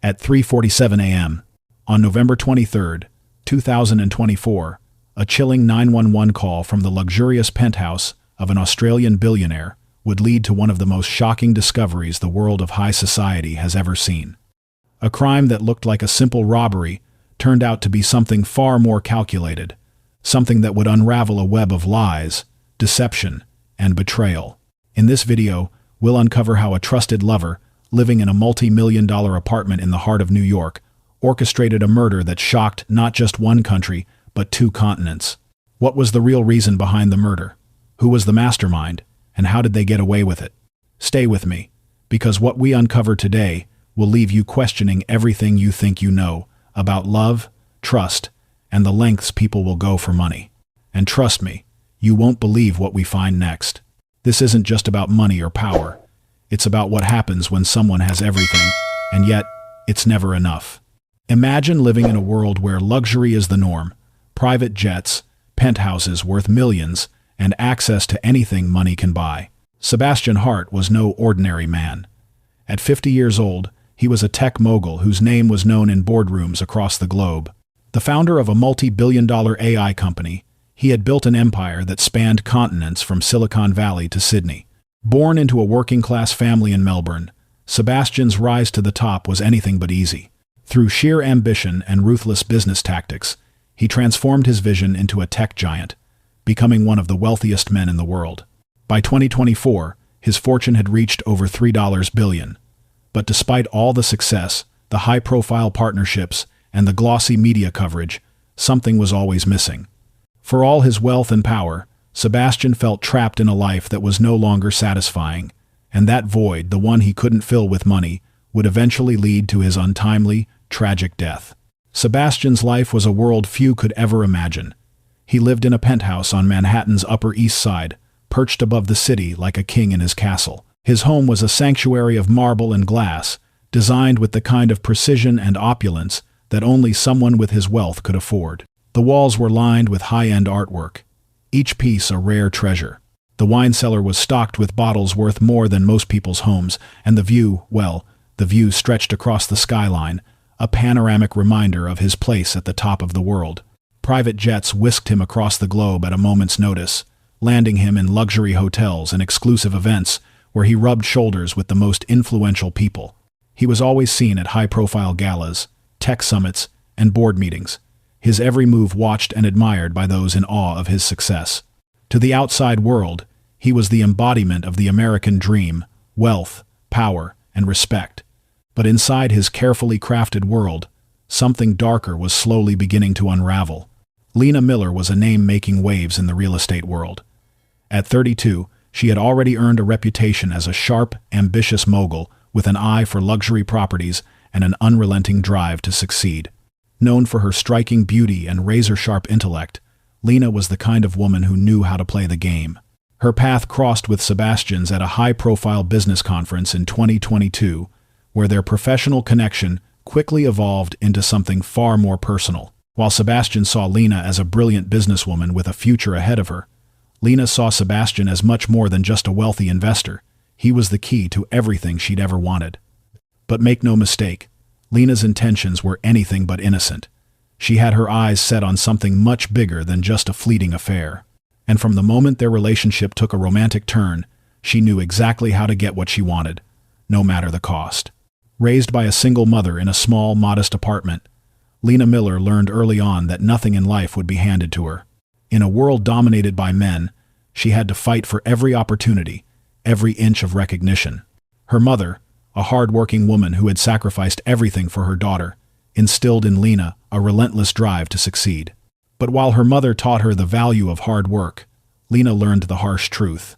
At 3:47 a.m. on November 23, 2024, a chilling 911 call from the luxurious penthouse of an Australian billionaire would lead to one of the most shocking discoveries the world of high society has ever seen. A crime that looked like a simple robbery turned out to be something far more calculated, something that would unravel a web of lies, deception, and betrayal. In this video, we'll uncover how a trusted lover, living in a multi-million-dollar apartment in the heart of New York, orchestrated a murder that shocked not just one country, but 2 continents. What was the real reason behind the murder? Who was the mastermind? And how did they get away with it? Stay with me, because what we uncover today will leave you questioning everything you think you know about love, trust, and the lengths people will go for money. And trust me, you won't believe what we find next. This isn't just about money or power. It's about what happens when someone has everything, and yet, it's never enough. Imagine living in a world where luxury is the norm, private jets, penthouses worth millions, and access to anything money can buy. Sebastian Hart was no ordinary man. At 50 years old, he was a tech mogul whose name was known in boardrooms across the globe. The founder of a multi-billion-dollar AI company, he had built an empire that spanned continents from Silicon Valley to Sydney. Born into a working-class family in Melbourne, Sebastian's rise to the top was anything but easy. Through sheer ambition and ruthless business tactics, he transformed his vision into a tech giant, becoming one of the wealthiest men in the world. By 2024, his fortune had reached over $3 billion. But despite all the success, the high-profile partnerships, and the glossy media coverage, something was always missing. For all his wealth and power, Sebastian felt trapped in a life that was no longer satisfying, and that void, the one he couldn't fill with money, would eventually lead to his untimely, tragic death. Sebastian's life was a world few could ever imagine. He lived in a penthouse on Manhattan's Upper East Side, perched above the city like a king in his castle. His home was a sanctuary of marble and glass, designed with the kind of precision and opulence that only someone with his wealth could afford. The walls were lined with high-end artwork, each piece a rare treasure. The wine cellar was stocked with bottles worth more than most people's homes, and the view stretched across the skyline, a panoramic reminder of his place at the top of the world. Private jets whisked him across the globe at a moment's notice, landing him in luxury hotels and exclusive events where he rubbed shoulders with the most influential people. He was always seen at high-profile galas, tech summits, and board meetings, his every move watched and admired by those in awe of his success. To the outside world, he was the embodiment of the American dream, wealth, power, and respect. But inside his carefully crafted world, something darker was slowly beginning to unravel. Lena Miller was a name making waves in the real estate world. At 32, she had already earned a reputation as a sharp, ambitious mogul with an eye for luxury properties and an unrelenting drive to succeed. Known for her striking beauty and razor-sharp intellect, Lena was the kind of woman who knew how to play the game. Her path crossed with Sebastian's at a high-profile business conference in 2022, where their professional connection quickly evolved into something far more personal. While Sebastian saw Lena as a brilliant businesswoman with a future ahead of her, Lena saw Sebastian as much more than just a wealthy investor. He was the key to everything she'd ever wanted. But make no mistake, Lena's intentions were anything but innocent. She had her eyes set on something much bigger than just a fleeting affair. And from the moment their relationship took a romantic turn, she knew exactly how to get what she wanted, no matter the cost. Raised by a single mother in a small, modest apartment, Lena Miller learned early on that nothing in life would be handed to her. In a world dominated by men, she had to fight for every opportunity, every inch of recognition. Her mother, a hard-working woman who had sacrificed everything for her daughter, instilled in Lena a relentless drive to succeed. But while her mother taught her the value of hard work, Lena learned the harsh truth.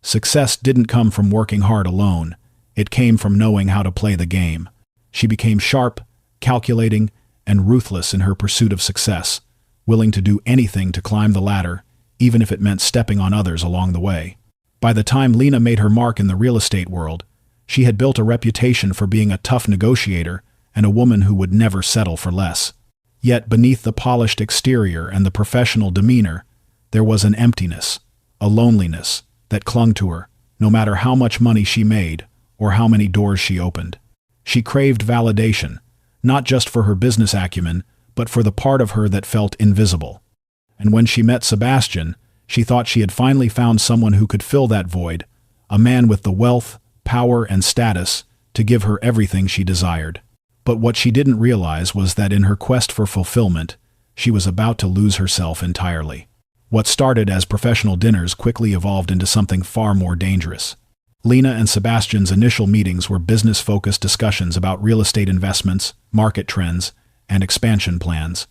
Success didn't come from working hard alone. It came from knowing how to play the game. She became sharp, calculating, and ruthless in her pursuit of success, willing to do anything to climb the ladder, even if it meant stepping on others along the way. By the time Lena made her mark in the real estate world, she had built a reputation for being a tough negotiator and a woman who would never settle for less. Yet beneath the polished exterior and the professional demeanor, there was an emptiness, a loneliness, that clung to her, no matter how much money she made or how many doors she opened. She craved validation, not just for her business acumen, but for the part of her that felt invisible. And when she met Sebastian, she thought she had finally found someone who could fill that void, a man with the wealth, power, and status to give her everything she desired. But what she didn't realize was that in her quest for fulfillment, she was about to lose herself entirely. What started as professional dinners quickly evolved into something far more dangerous. Lena and Sebastian's initial meetings were business-focused discussions about real estate investments, market trends, and expansion plans,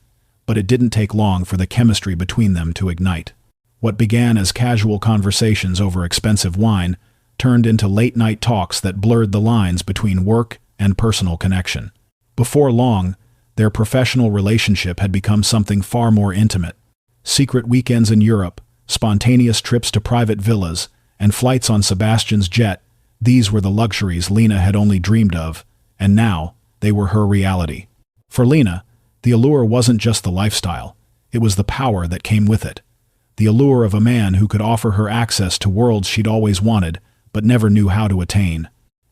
but it didn't take long for the chemistry between them to ignite. What began as casual conversations over expensive wine turned into late-night talks that blurred the lines between work and personal connection. Before long, their professional relationship had become something far more intimate. Secret weekends in Europe, spontaneous trips to private villas, and flights on Sebastian's jet, these were the luxuries Lena had only dreamed of, and now they were her reality. For Lena, the allure wasn't just the lifestyle, it was the power that came with it. The allure of a man who could offer her access to worlds she'd always wanted, but never knew how to attain.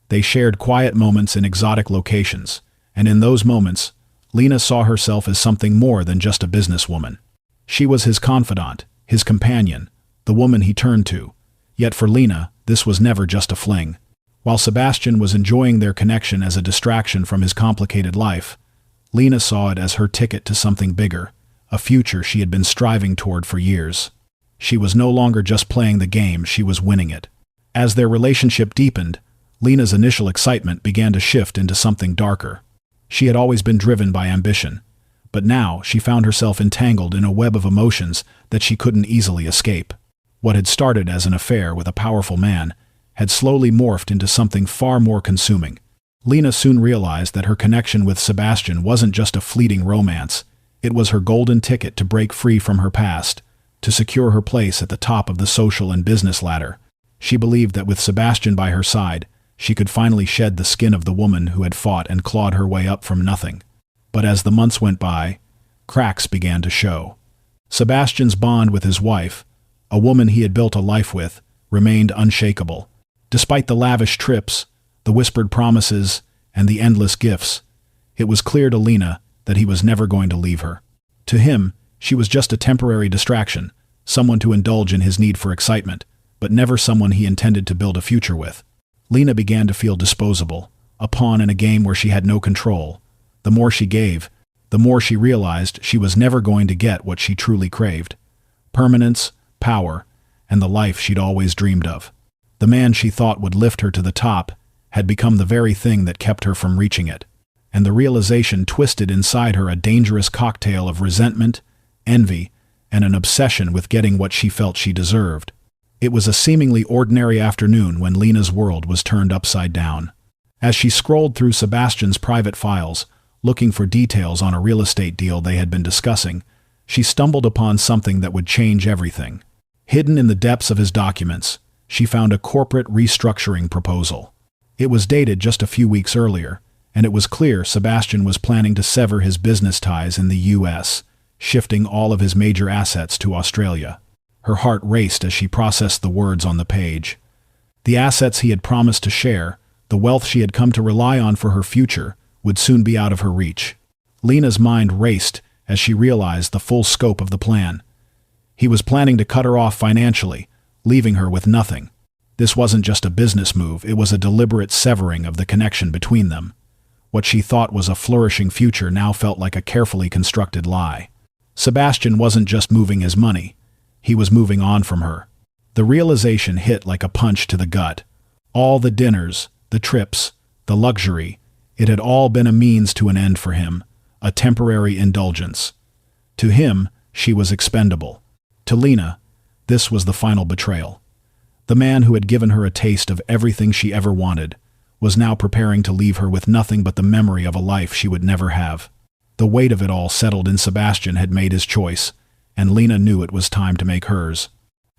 They shared quiet moments in exotic locations, and in those moments, Lena saw herself as something more than just a businesswoman. She was his confidant, his companion, the woman he turned to. Yet for Lena, this was never just a fling. While Sebastian was enjoying their connection as a distraction from his complicated life, Lena saw it as her ticket to something bigger, a future she had been striving toward for years. She was no longer just playing the game, she was winning it. As their relationship deepened, Lena's initial excitement began to shift into something darker. She had always been driven by ambition, but now she found herself entangled in a web of emotions that she couldn't easily escape. What had started as an affair with a powerful man had slowly morphed into something far more consuming. Lena soon realized that her connection with Sebastian wasn't just a fleeting romance, it was her golden ticket to break free from her past, to secure her place at the top of the social and business ladder. She believed that with Sebastian by her side, she could finally shed the skin of the woman who had fought and clawed her way up from nothing. But as the months went by, cracks began to show. Sebastian's bond with his wife, a woman he had built a life with, remained unshakable. Despite the lavish trips, the whispered promises, and the endless gifts, it was clear to Lena that he was never going to leave her. To him, she was just a temporary distraction, someone to indulge in his need for excitement, but never someone he intended to build a future with. Lena began to feel disposable, a pawn in a game where she had no control. The more she gave, the more she realized she was never going to get what she truly craved: permanence, power, and the life she'd always dreamed of. The man she thought would lift her to the top had become the very thing that kept her from reaching it, and the realization twisted inside her a dangerous cocktail of resentment, envy, and an obsession with getting what she felt she deserved. It was a seemingly ordinary afternoon when Lena's world was turned upside down. As she scrolled through Sebastian's private files, looking for details on a real estate deal they had been discussing, she stumbled upon something that would change everything. Hidden in the depths of his documents, she found a corporate restructuring proposal. It was dated just a few weeks earlier, and it was clear Sebastian was planning to sever his business ties in the U.S., shifting all of his major assets to Australia. Her heart raced as she processed the words on the page. The assets he had promised to share, the wealth she had come to rely on for her future, would soon be out of her reach. Lena's mind raced as she realized the full scope of the plan. He was planning to cut her off financially, leaving her with nothing. This wasn't just a business move, it was a deliberate severing of the connection between them. What she thought was a flourishing future now felt like a carefully constructed lie. Sebastian wasn't just moving his money, he was moving on from her. The realization hit like a punch to the gut. All the dinners, the trips, the luxury, it had all been a means to an end for him, a temporary indulgence. To him, she was expendable. To Lena, this was the final betrayal. The man who had given her a taste of everything she ever wanted was now preparing to leave her with nothing but the memory of a life she would never have. The weight of it all settled in. Sebastian had made his choice, and Lena knew it was time to make hers.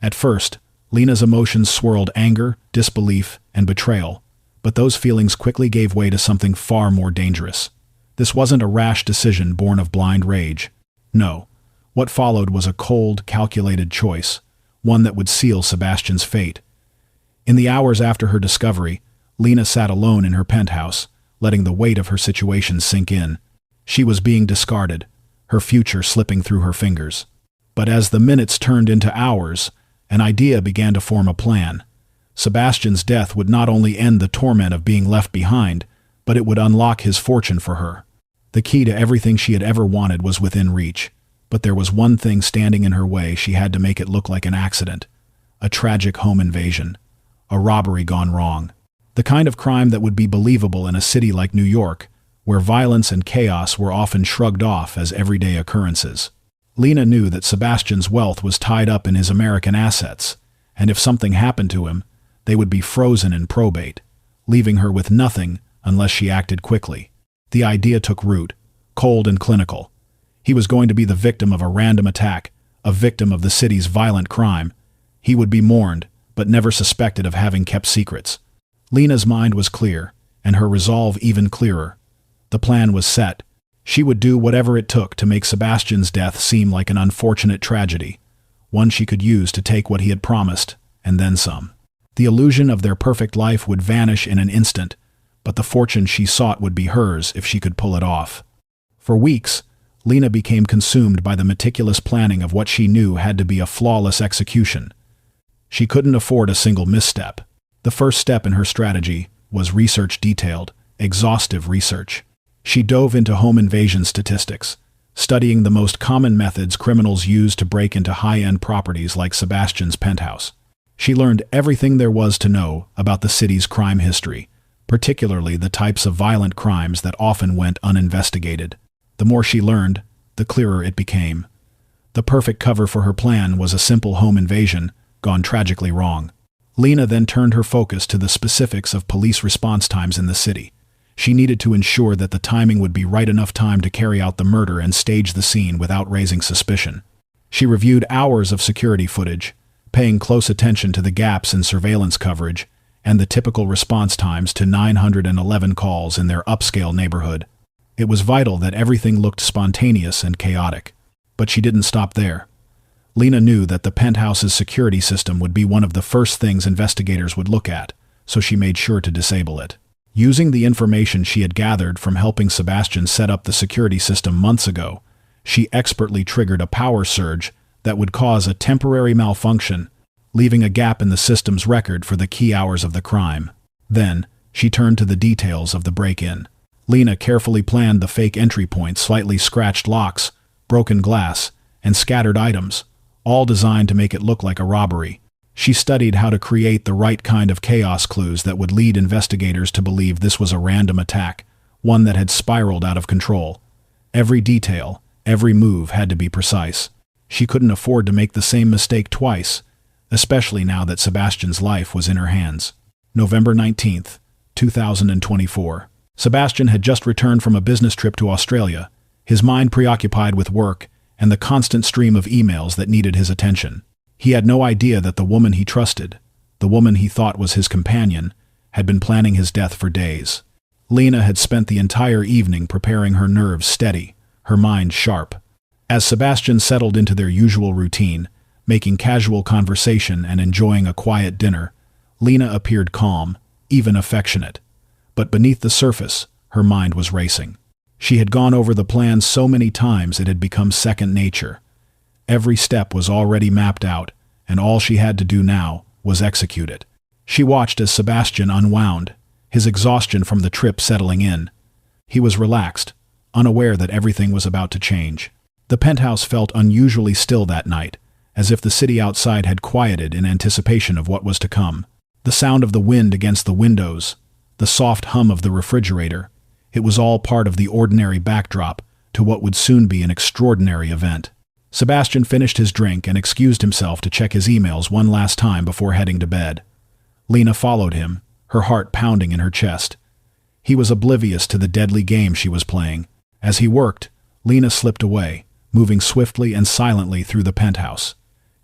At first, Lena's emotions swirled anger, disbelief, and betrayal, but those feelings quickly gave way to something far more dangerous. This wasn't a rash decision born of blind rage. No, what followed was a cold, calculated choice, one that would seal Sebastian's fate. In the hours after her discovery, Lena sat alone in her penthouse, letting the weight of her situation sink in. She was being discarded, her future slipping through her fingers. But as the minutes turned into hours, an idea began to form a plan. Sebastian's death would not only end the torment of being left behind, but it would unlock his fortune for her. The key to everything she had ever wanted was within reach, but there was one thing standing in her way. She had to make it look like an accident. A tragic home invasion. A robbery gone wrong. The kind of crime that would be believable in a city like New York, where violence and chaos were often shrugged off as everyday occurrences. Lena knew that Sebastian's wealth was tied up in his American assets, and if something happened to him, they would be frozen in probate, leaving her with nothing unless she acted quickly. The idea took root, cold and clinical. He was going to be the victim of a random attack, a victim of the city's violent crime. He would be mourned, but never suspected of having kept secrets. Lena's mind was clear, and her resolve even clearer. The plan was set. She would do whatever it took to make Sebastian's death seem like an unfortunate tragedy, one she could use to take what he had promised, and then some. The illusion of their perfect life would vanish in an instant, but the fortune she sought would be hers if she could pull it off. For weeks, Lena became consumed by the meticulous planning of what she knew had to be a flawless execution. She couldn't afford a single misstep. The first step in her strategy was research, detailed, exhaustive research. She dove into home invasion statistics, studying the most common methods criminals use to break into high-end properties like Sebastian's penthouse. She learned everything there was to know about the city's crime history, particularly the types of violent crimes that often went uninvestigated. The more she learned, the clearer it became. The perfect cover for her plan was a simple home invasion, gone tragically wrong. Lena then turned her focus to the specifics of police response times in the city. She needed to ensure that the timing would be right enough time to carry out the murder and stage the scene without raising suspicion. She reviewed hours of security footage, paying close attention to the gaps in surveillance coverage and the typical response times to 911 calls in their upscale neighborhood. It was vital that everything looked spontaneous and chaotic. But she didn't stop there. Lena knew that the penthouse's security system would be one of the first things investigators would look at, so she made sure to disable it. Using the information she had gathered from helping Sebastian set up the security system months ago, she expertly triggered a power surge that would cause a temporary malfunction, leaving a gap in the system's record for the key hours of the crime. Then, she turned to the details of the break-in. Lena carefully planned the fake entry points, slightly scratched locks, broken glass, and scattered items, all designed to make it look like a robbery. She studied how to create the right kind of chaos clues that would lead investigators to believe this was a random attack, one that had spiraled out of control. Every detail, every move had to be precise. She couldn't afford to make the same mistake twice, especially now that Sebastian's life was in her hands. November 19th, 2024. Sebastian had just returned from a business trip to Australia, his mind preoccupied with work and the constant stream of emails that needed his attention. He had no idea that the woman he trusted, the woman he thought was his companion, had been planning his death for days. Lena had spent the entire evening preparing her nerves steady, her mind sharp. As Sebastian settled into their usual routine, making casual conversation and enjoying a quiet dinner, Lena appeared calm, even affectionate. But beneath the surface, her mind was racing. She had gone over the plan so many times it had become second nature. Every step was already mapped out, and all she had to do now was execute it. She watched as Sebastian unwound, his exhaustion from the trip settling in. He was relaxed, unaware that everything was about to change. The penthouse felt unusually still that night, as if the city outside had quieted in anticipation of what was to come. The sound of the wind against the windows, the soft hum of the refrigerator, it was all part of the ordinary backdrop to what would soon be an extraordinary event. Sebastian finished his drink and excused himself to check his emails one last time before heading to bed. Lena followed him, her heart pounding in her chest. He was oblivious to the deadly game she was playing. As he worked, Lena slipped away, moving swiftly and silently through the penthouse.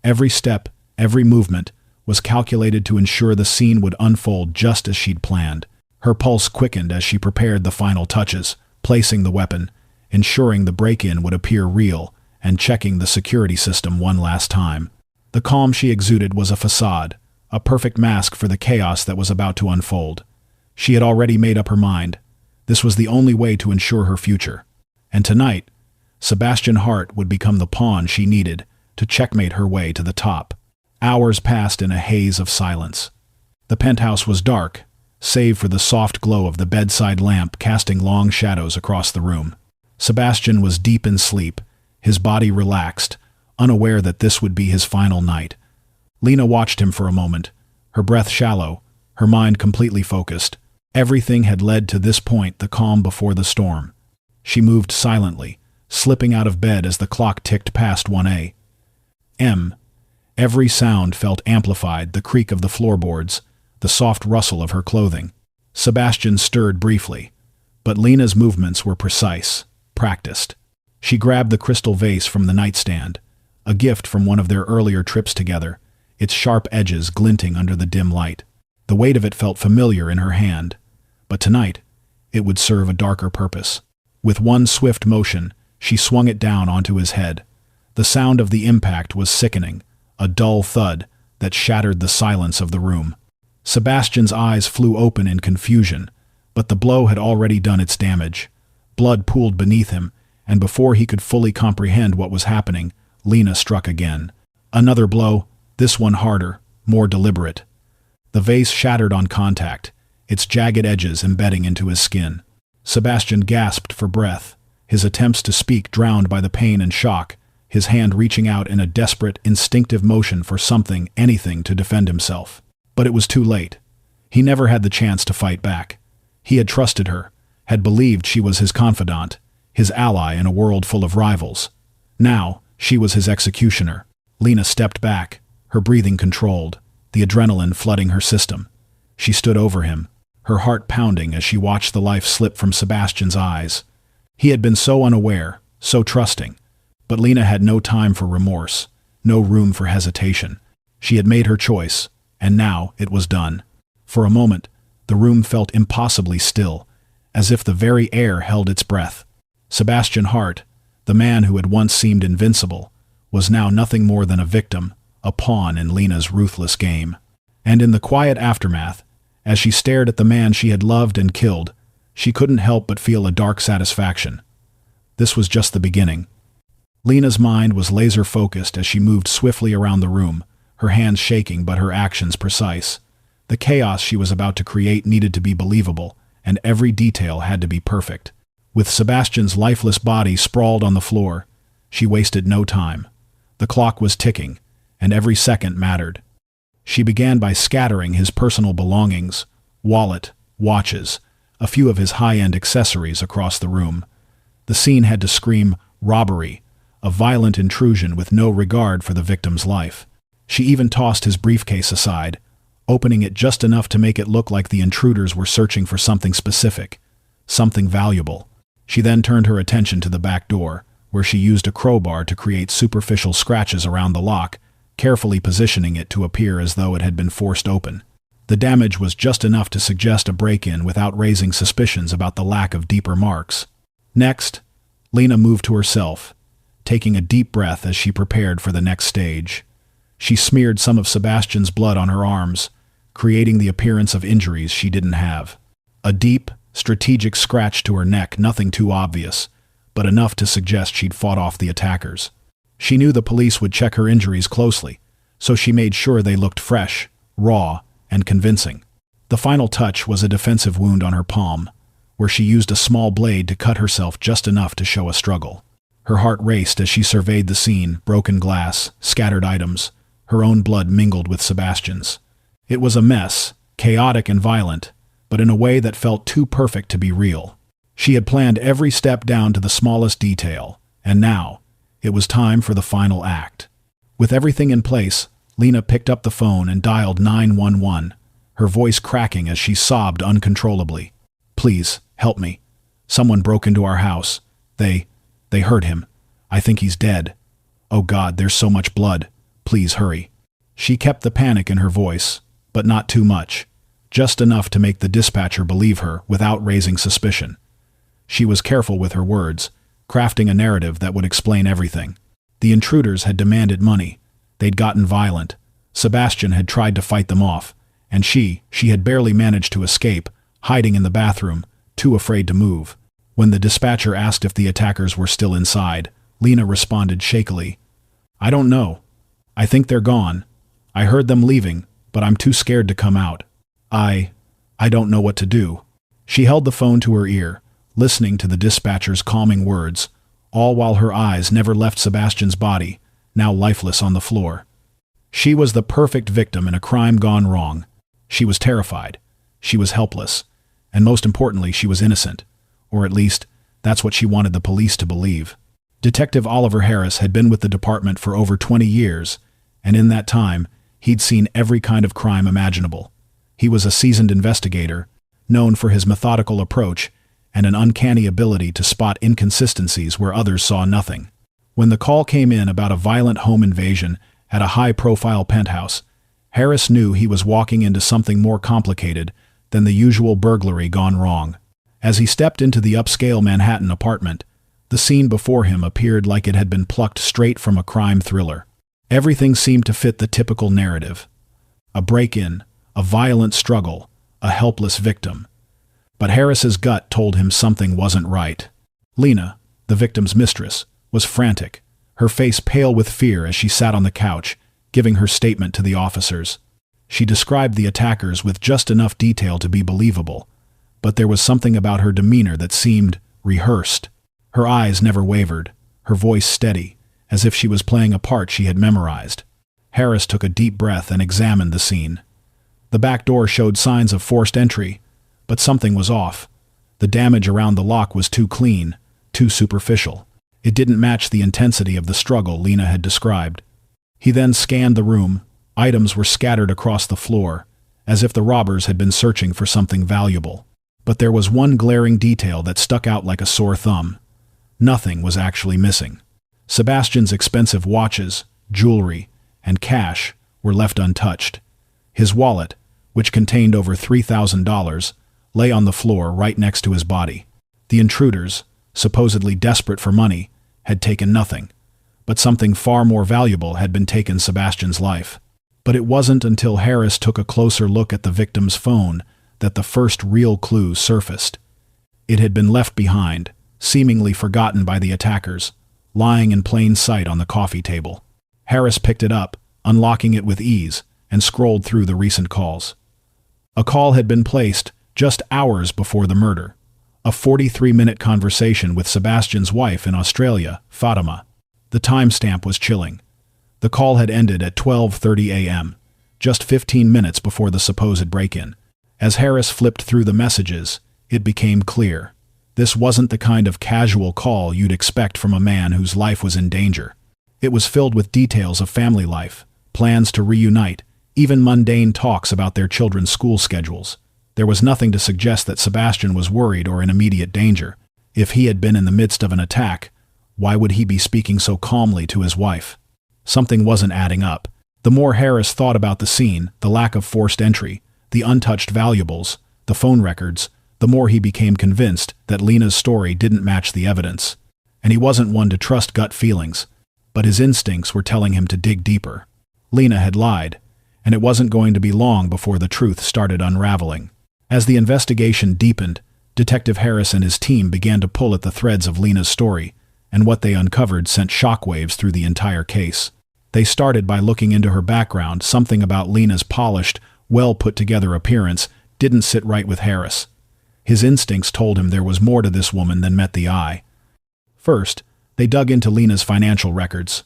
Every step, every movement, was calculated to ensure the scene would unfold just as she'd planned. Her pulse quickened as she prepared the final touches, placing the weapon, ensuring the break-in would appear real, and checking the security system one last time. The calm she exuded was a facade, a perfect mask for the chaos that was about to unfold. She had already made up her mind. This was the only way to ensure her future. And tonight, Sebastian Hart would become the pawn she needed to checkmate her way to the top. Hours passed in a haze of silence. The penthouse was dark, save for the soft glow of the bedside lamp casting long shadows across the room. Sebastian was deep in sleep, his body relaxed, unaware that this would be his final night. Lena watched him for a moment, her breath shallow, her mind completely focused. Everything had led to this point, the calm before the storm. She moved silently, slipping out of bed as the clock ticked past 1 a.m. Every sound felt amplified, the creak of the floorboards, the soft rustle of her clothing. Sebastian stirred briefly, but Lena's movements were precise, practiced. She grabbed the crystal vase from the nightstand, a gift from one of their earlier trips together, its sharp edges glinting under the dim light. The weight of it felt familiar in her hand, but tonight it would serve a darker purpose. With one swift motion, she swung it down onto his head. The sound of the impact was sickening, a dull thud that shattered the silence of the room. Sebastian's eyes flew open in confusion, but the blow had already done its damage. Blood pooled beneath him, and before he could fully comprehend what was happening, Lena struck again. Another blow, this one harder, more deliberate. The vase shattered on contact, its jagged edges embedding into his skin. Sebastian gasped for breath, his attempts to speak drowned by the pain and shock, his hand reaching out in a desperate, instinctive motion for something, anything to defend himself. But it was too late. He never had the chance to fight back. He had trusted her, had believed she was his confidant, his ally in a world full of rivals. Now, she was his executioner. Lena stepped back, her breathing controlled, the adrenaline flooding her system. She stood over him, her heart pounding as she watched the life slip from Sebastian's eyes. He had been so unaware, so trusting, but Lena had no time for remorse, no room for hesitation. She had made her choice, and now it was done. For a moment, the room felt impossibly still, as if the very air held its breath. Sebastian Hart, the man who had once seemed invincible, was now nothing more than a victim, a pawn in Lena's ruthless game. And in the quiet aftermath, as she stared at the man she had loved and killed, she couldn't help but feel a dark satisfaction. This was just the beginning. Lena's mind was laser-focused as she moved swiftly around the room, her hands shaking but her actions precise. The chaos she was about to create needed to be believable, and every detail had to be perfect. With Sebastian's lifeless body sprawled on the floor, she wasted no time. The clock was ticking, and every second mattered. She began by scattering his personal belongings, wallet, watches, a few of his high-end accessories across the room. The scene had to scream robbery, a violent intrusion with no regard for the victim's life. She even tossed his briefcase aside, opening it just enough to make it look like the intruders were searching for something specific, something valuable. She then turned her attention to the back door, where she used a crowbar to create superficial scratches around the lock, carefully positioning it to appear as though it had been forced open. The damage was just enough to suggest a break-in without raising suspicions about the lack of deeper marks. Next, Lena moved to herself, taking a deep breath as she prepared for the next stage. She smeared some of Sebastian's blood on her arms, creating the appearance of injuries she didn't have. A deep, strategic scratch to her neck, nothing too obvious, but enough to suggest she'd fought off the attackers. She knew the police would check her injuries closely, so she made sure they looked fresh, raw, and convincing. The final touch was a defensive wound on her palm, where she used a small blade to cut herself just enough to show a struggle. Her heart raced as she surveyed the scene, broken glass, scattered items, her own blood mingled with Sebastian's. It was a mess, chaotic and violent, but in a way that felt too perfect to be real. She had planned every step down to the smallest detail, and now, it was time for the final act. With everything in place, Lena picked up the phone and dialed 911, her voice cracking as she sobbed uncontrollably. "Please, help me. Someone broke into our house. They hurt him. I think he's dead. Oh God, there's so much blood. Please hurry." She kept the panic in her voice, but not too much, just enough to make the dispatcher believe her without raising suspicion. She was careful with her words, crafting a narrative that would explain everything. The intruders had demanded money. They'd gotten violent. Sebastian had tried to fight them off, and she had barely managed to escape, hiding in the bathroom, too afraid to move. When the dispatcher asked if the attackers were still inside, Lena responded shakily, "I don't know. I think they're gone. I heard them leaving, but I'm too scared to come out. I don't know what to do." She held the phone to her ear, listening to the dispatcher's calming words, all while her eyes never left Sebastian's body, now lifeless on the floor. She was the perfect victim in a crime gone wrong. She was terrified. She was helpless. And most importantly, she was innocent. Or at least, that's what she wanted the police to believe. Detective Oliver Harris had been with the department for over 20 years, and in that time, he'd seen every kind of crime imaginable. He was a seasoned investigator, known for his methodical approach and an uncanny ability to spot inconsistencies where others saw nothing. When the call came in about a violent home invasion at a high-profile penthouse, Harris knew he was walking into something more complicated than the usual burglary gone wrong. As he stepped into the upscale Manhattan apartment, the scene before him appeared like it had been plucked straight from a crime thriller. Everything seemed to fit the typical narrative. A break-in, a violent struggle, a helpless victim. But Harris's gut told him something wasn't right. Lena, the victim's mistress, was frantic, her face pale with fear as she sat on the couch, giving her statement to the officers. She described the attackers with just enough detail to be believable, but there was something about her demeanor that seemed rehearsed. Her eyes never wavered, her voice steady, as if she was playing a part she had memorized. Harris took a deep breath and examined the scene. The back door showed signs of forced entry, but something was off. The damage around the lock was too clean, too superficial. It didn't match the intensity of the struggle Lena had described. He then scanned the room. Items were scattered across the floor, as if the robbers had been searching for something valuable. But there was one glaring detail that stuck out like a sore thumb. Nothing was actually missing. Sebastian's expensive watches, jewelry, and cash were left untouched. His wallet, which contained over $3,000, lay on the floor right next to his body. The intruders, supposedly desperate for money, had taken nothing, but something far more valuable had been taken Sebastian's life. But it wasn't until Harris took a closer look at the victim's phone that the first real clue surfaced. It had been left behind, seemingly forgotten by the attackers, lying in plain sight on the coffee table. Harris picked it up, unlocking it with ease, and scrolled through the recent calls. A call had been placed just hours before the murder. A 43-minute conversation with Sebastian's wife in Australia, Fatima. The timestamp was chilling. The call had ended at 12:30 a.m., just 15 minutes before the supposed break-in. As Harris flipped through the messages, it became clear. This wasn't the kind of casual call you'd expect from a man whose life was in danger. It was filled with details of family life, plans to reunite, even mundane talks about their children's school schedules. There was nothing to suggest that Sebastian was worried or in immediate danger. If he had been in the midst of an attack, why would he be speaking so calmly to his wife? Something wasn't adding up. The more Harris thought about the scene, the lack of forced entry, the untouched valuables, the phone records, the more he became convinced that Lena's story didn't match the evidence. And he wasn't one to trust gut feelings, but his instincts were telling him to dig deeper. Lena had lied, and it wasn't going to be long before the truth started unraveling. As the investigation deepened, Detective Harris and his team began to pull at the threads of Lena's story, and what they uncovered sent shockwaves through the entire case. They started by looking into her background. Something about Lena's polished, well-put-together appearance didn't sit right with Harris. His instincts told him there was more to this woman than met the eye. First, they dug into Lena's financial records.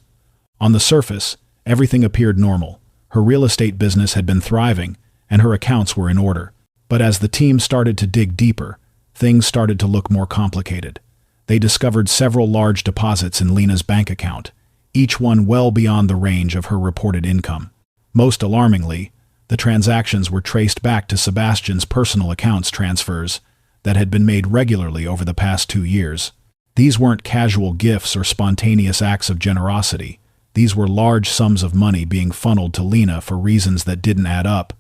On the surface, everything appeared normal. Her real estate business had been thriving, and her accounts were in order. But as the team started to dig deeper, things started to look more complicated. They discovered several large deposits in Lena's bank account, each one well beyond the range of her reported income. Most alarmingly, the transactions were traced back to Sebastian's personal accounts transfers that had been made regularly over the past 2 years. These weren't casual gifts or spontaneous acts of generosity. These were large sums of money being funneled to Lena for reasons that didn't add up.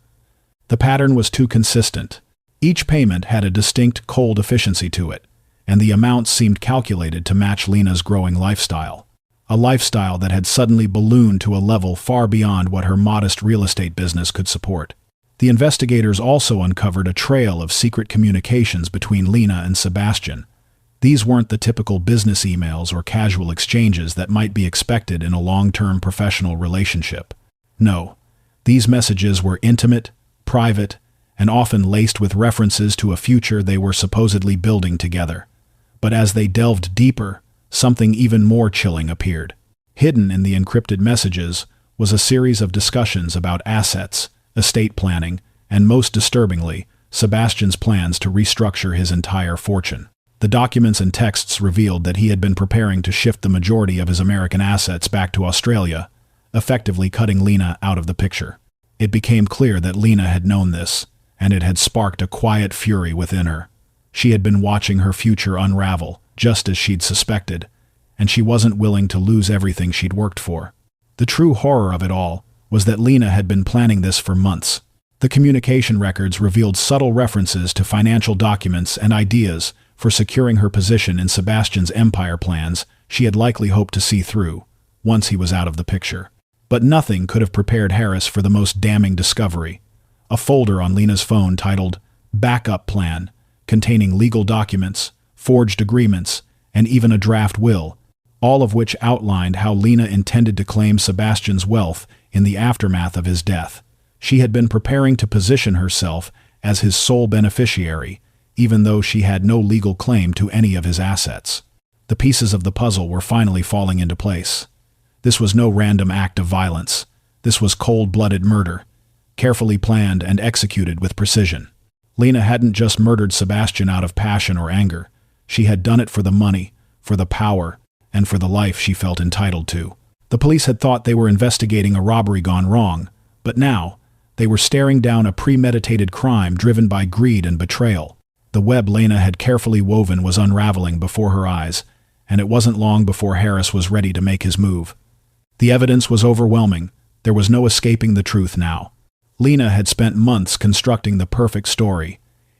The pattern was too consistent. Each payment had a distinct cold efficiency to it, and the amounts seemed calculated to match Lena's growing lifestyle. A lifestyle that had suddenly ballooned to a level far beyond what her modest real estate business could support. The investigators also uncovered a trail of secret communications between Lena and Sebastian. These weren't the typical business emails or casual exchanges that might be expected in a long-term professional relationship. No, these messages were intimate, private, and often laced with references to a future they were supposedly building together. But as they delved deeper, something even more chilling appeared. Hidden in the encrypted messages was a series of discussions about assets, estate planning, and most disturbingly, Sebastian's plans to restructure his entire fortune. The documents and texts revealed that he had been preparing to shift the majority of his American assets back to Australia, effectively cutting Lena out of the picture. It became clear that Lena had known this, and it had sparked a quiet fury within her. She had been watching her future unravel, just as she'd suspected, and she wasn't willing to lose everything she'd worked for. The true horror of it all was that Lena had been planning this for months. The communication records revealed subtle references to financial documents and ideas for securing her position in Sebastian's empire plans she had likely hoped to see through, once he was out of the picture. But nothing could have prepared Harris for the most damning discovery. A folder on Lena's phone titled Backup Plan, containing legal documents, forged agreements, and even a draft will, all of which outlined how Lena intended to claim Sebastian's wealth in the aftermath of his death. She had been preparing to position herself as his sole beneficiary, even though she had no legal claim to any of his assets. The pieces of the puzzle were finally falling into place. This was no random act of violence. This was cold-blooded murder, carefully planned and executed with precision. Lena hadn't just murdered Sebastian out of passion or anger. She had done it for the money, for the power, and for the life she felt entitled to. The police had thought they were investigating a robbery gone wrong, but now, they were staring down a premeditated crime driven by greed and betrayal. The web Lena had carefully woven was unraveling before her eyes, and it wasn't long before Harris was ready to make his move. The evidence was overwhelming. There was no escaping the truth now. Lena had spent months constructing the perfect story,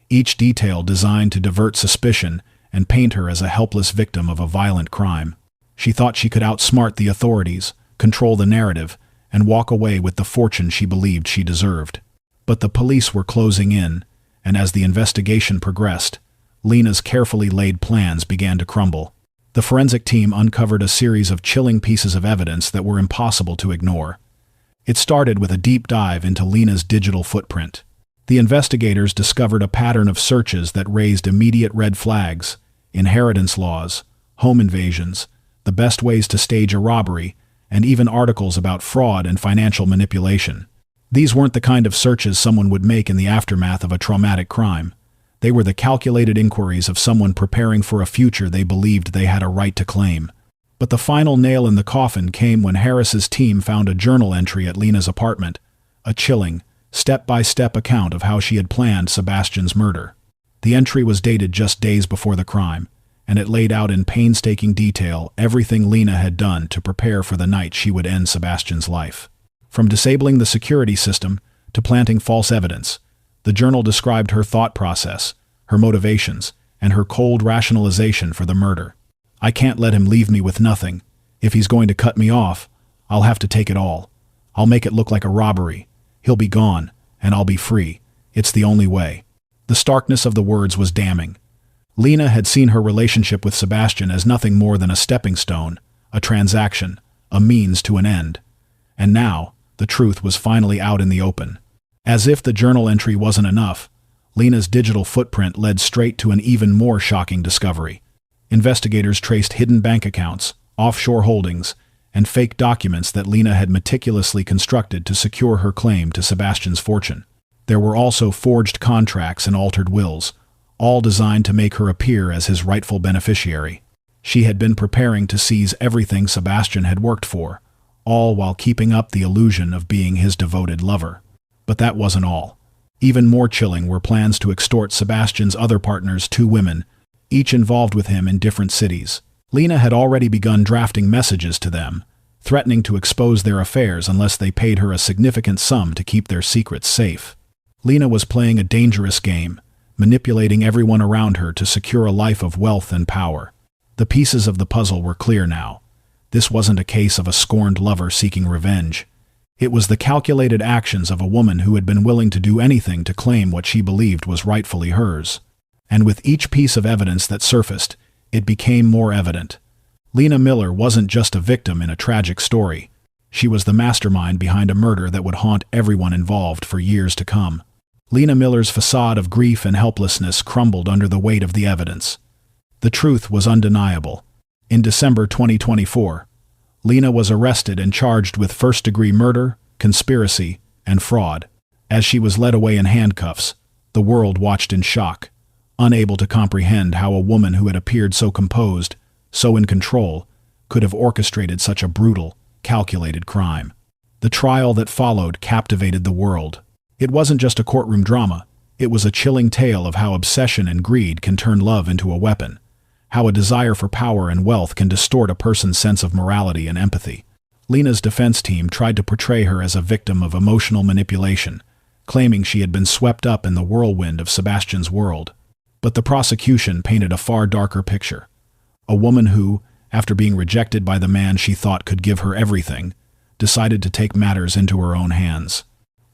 each detail designed to divert suspicion and paint her as a helpless victim of a violent crime. She thought she could outsmart the authorities, control the narrative, and walk away with the fortune she believed she deserved. But the police were closing in, and as the investigation progressed, Lena's carefully laid plans began to crumble. The forensic team uncovered a series of chilling pieces of evidence that were impossible to ignore. It started with a deep dive into Lena's digital footprint. The investigators discovered a pattern of searches that raised immediate red flags: inheritance laws, home invasions, the best ways to stage a robbery, and even articles about fraud and financial manipulation. These weren't the kind of searches someone would make in the aftermath of a traumatic crime. They were the calculated inquiries of someone preparing for a future they believed they had a right to claim. But the final nail in the coffin came when Harris's team found a journal entry at Lena's apartment, a chilling, step-by-step account of how she had planned Sebastian's murder. The entry was dated just days before the crime, and it laid out in painstaking detail everything Lena had done to prepare for the night she would end Sebastian's life. From disabling the security system to planting false evidence, the journal described her thought process, her motivations, and her cold rationalization for the murder. "I can't let him leave me with nothing. If he's going to cut me off, I'll have to take it all. I'll make it look like a robbery. He'll be gone, and I'll be free. It's the only way." The starkness of the words was damning. Lena had seen her relationship with Sebastian as nothing more than a stepping stone, a transaction, a means to an end. And now, the truth was finally out in the open. As if the journal entry wasn't enough, Lena's digital footprint led straight to an even more shocking discovery. Investigators traced hidden bank accounts, offshore holdings, and fake documents that Lena had meticulously constructed to secure her claim to Sebastian's fortune. There were also forged contracts and altered wills, all designed to make her appear as his rightful beneficiary. She had been preparing to seize everything Sebastian had worked for, all while keeping up the illusion of being his devoted lover. But that wasn't all. Even more chilling were plans to extort Sebastian's other partners, 2 women, each involved with him in different cities. Lena had already begun drafting messages to them, threatening to expose their affairs unless they paid her a significant sum to keep their secrets safe. Lena was playing a dangerous game, manipulating everyone around her to secure a life of wealth and power. The pieces of the puzzle were clear now. This wasn't a case of a scorned lover seeking revenge. It was the calculated actions of a woman who had been willing to do anything to claim what she believed was rightfully hers. And with each piece of evidence that surfaced, it became more evident. Lena Miller wasn't just a victim in a tragic story. She was the mastermind behind a murder that would haunt everyone involved for years to come. Lena Miller's facade of grief and helplessness crumbled under the weight of the evidence. The truth was undeniable. In December 2024, Lena was arrested and charged with first-degree murder, conspiracy, and fraud. As she was led away in handcuffs, the world watched in shock, unable to comprehend how a woman who had appeared so composed, so in control, could have orchestrated such a brutal, calculated crime. The trial that followed captivated the world. It wasn't just a courtroom drama, it was a chilling tale of how obsession and greed can turn love into a weapon, how a desire for power and wealth can distort a person's sense of morality and empathy. Lena's defense team tried to portray her as a victim of emotional manipulation, claiming she had been swept up in the whirlwind of Sebastian's world. But the prosecution painted a far darker picture. A woman who, after being rejected by the man she thought could give her everything, decided to take matters into her own hands.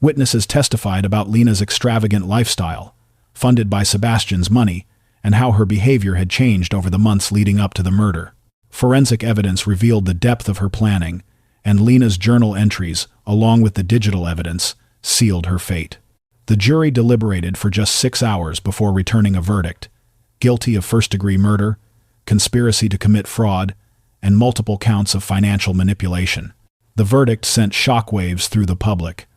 Witnesses testified about Lena's extravagant lifestyle, funded by Sebastian's money, and how her behavior had changed over the months leading up to the murder. Forensic evidence revealed the depth of her planning, and Lena's journal entries, along with the digital evidence, sealed her fate. The jury deliberated for just 6 hours before returning a verdict: guilty of first-degree murder, conspiracy to commit fraud, and multiple counts of financial manipulation. The verdict sent shockwaves through the public,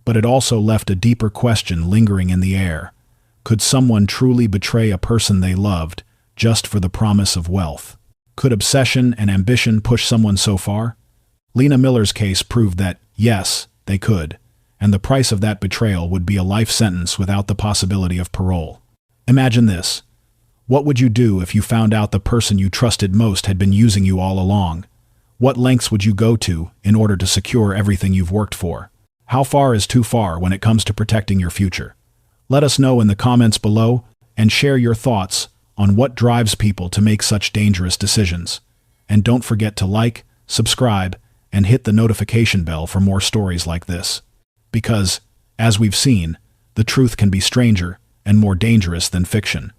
but it also left a deeper question lingering in the air. Could someone truly betray a person they loved just for the promise of wealth? Could obsession and ambition push someone so far? Lena Miller's case proved that, yes, they could, and the price of that betrayal would be a life sentence without the possibility of parole. Imagine this. What would you do if you found out the person you trusted most had been using you all along? What lengths would you go to in order to secure everything you've worked for? How far is too far when it comes to protecting your future? Let us know in the comments below and share your thoughts on what drives people to make such dangerous decisions. And don't forget to like, subscribe, and hit the notification bell for more stories like this. Because, as we've seen, the truth can be stranger and more dangerous than fiction.